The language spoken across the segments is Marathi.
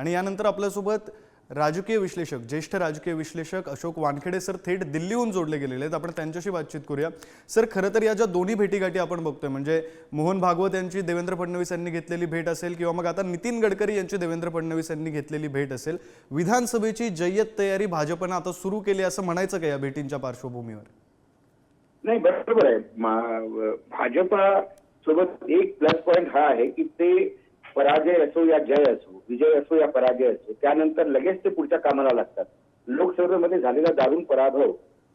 आणि यानंतर आपल्यासोबत राजकीय विश्लेषक, ज्येष्ठ राजकीय विश्लेषक अशोक वानखेडे सर थेट दिल्लीहून जोडले गेलेले आहेत। आपण त्यांच्याशी बातचीत करूया। सर, खरं तर या ज्या दोन्ही भेटीगाठी आपण बघतोय, म्हणजे मोहन भागवत यांची देवेंद्र फडणवीस यांनी घेतलेली भेट असेल किंवा मग आता नितीन गडकरी यांची देवेंद्र फडणवीस यांनी घेतलेली भेट असेल, विधानसभेची जय्यत तयारी भाजपने आता सुरू केली असं म्हणायचं का या भेटींच्या पार्श्वभूमीवर? नाही, बरोबर आहे। भाजपा सोबत एक प्लस पॉइंट हा आहे की ते पराजय असो या जय असो, विजय असो या पराजय असो, त्यानंतर लगेच ते पुढच्या कामाला लागतात। लोकसभेमध्ये झालेला दारुण पराभव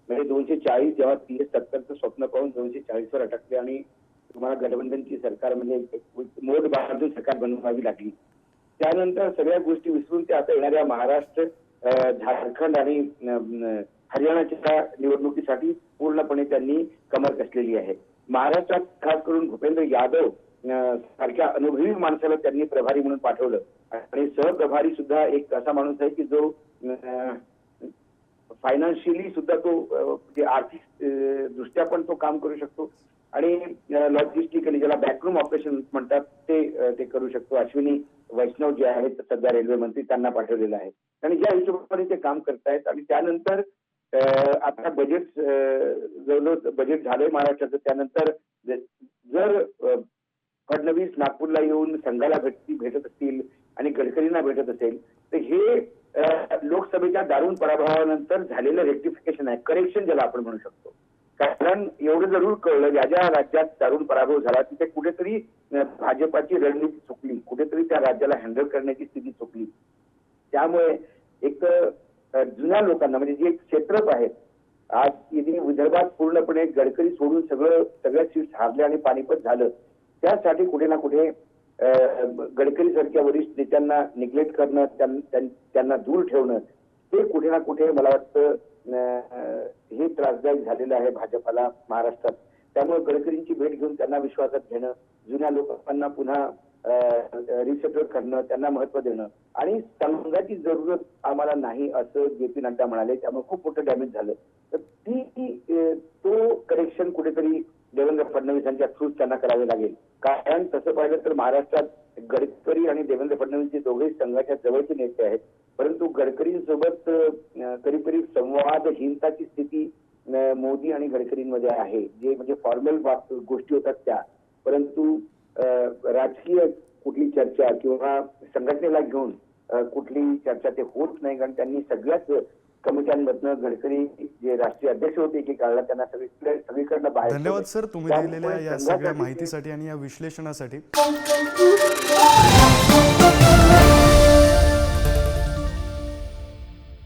म्हणजे 240 जेव्हा 30-70चं स्वप्न पाहून 240 वर अटकले आणि तुम्हाला गठबंधनची सरकार म्हणजे मोठ बाजू सरकार बनवावी लागली। त्यानंतर सगळ्या गोष्टी विसरून ते आता येणाऱ्या महाराष्ट्र, झारखंड आणि हरियाणाच्या निवडणुकीसाठी पूर्णपणे त्यांनी कमर कसलेली आहे। महाराष्ट्रात खास करून भूपेंद्र यादव सारख्या अनुभवी माणसाला त्यांनी प्रभारी म्हणून पाठवलं आणि सहप्रभारी सुद्धा एक असा माणूस आहे की जो फायनान्शियली सुद्धा तो आर्थिक दृष्ट्या पण तो काम करू शकतो आणि लॉजिस्टिकली ज्याला बॅकरूम ऑपरेशन म्हणतात ते करू शकतो। अश्विनी वैष्णव जे आहेत सध्या रेल्वे मंत्री, त्यांना पाठवलेलं आहे आणि ज्या हिशोबाने ते काम करतायत। आणि त्यानंतर आता बजेट झालंय महाराष्ट्राचं। त्यानंतर जर फडणवीस नागपूरला येऊन संघाला भेटत असतील आणि गडकरींना भेटत असेल तर हे लोकसभेच्या दारुण पराभवानंतर झालेलं रेक्टिफिकेशन आहे, करेक्शन ज्याला आपण म्हणू शकतो। कारण एवढं जरूर कळलं, ज्या ज्या राज्यात दारुण पराभव झाला तिथे कुठेतरी भाजपाची रणनीती चुकली, कुठेतरी त्या राज्याला हँडल करण्याची स्थिती चुकली। त्यामुळे एक जुन्या लोकांना म्हणजे जे क्षेत्रप आहेत, आज यदि विदर्भात पूर्णपणे गडकरी सोडून सगळ्या सीट्स हारले आणि पानिपत झालं, त्यासाठी कुठे ना कुठे गडकरी सारख्या वरिष्ठ नेत्यांना निग्लेक्ट करणं, त्यांना दूर ठेवणं, ते कुठे ना कुठे मला वाटतं हे त्रासदायक झालेलं आहे भाजपाला महाराष्ट्रात। त्यामुळे गडकरींची भेट घेऊन त्यांना विश्वासात घेणं, जुन्या लोकांना पुन्हा रिसेटल करणं, त्यांना महत्व देणं आणि संघाची जरूरत आम्हाला नाही असं जे.पी. नड्डा म्हणाले, त्यामुळे खूप मोठं डॅमेज झालं। तर तो करेक्शन कुठेतरी देवेंद्र फडणवीसांच्या थ्रू त्यांना करावे लागेल। कारण तसं पाहिलं तर महाराष्ट्रात गडकरी आणि देवेंद्र फडणवीस हे दोघेही संघाच्या जवळचे नेते आहेत, परंतु गडकरींसोबत करीब संवादहीनताची स्थिती मोदी आणि गडकरींमध्ये आहे, जे म्हणजे फॉर्मल गोष्टी होतात त्या, परंतु राजकीय कुठली चर्चा किंवा संघटनेला घेऊन कुठली चर्चा ते होत नाही। कारण त्यांनी सगळ्याच कमिट्यांमधनं गडकरी जे राष्ट्रीय अध्यक्ष होते की काळात त्यांना सगळीकडनं बाहेर। धन्यवाद सर, तुम्ही दिलेल्या या सगळ्या माहितीसाठी आणि या विश्लेषणासाठी।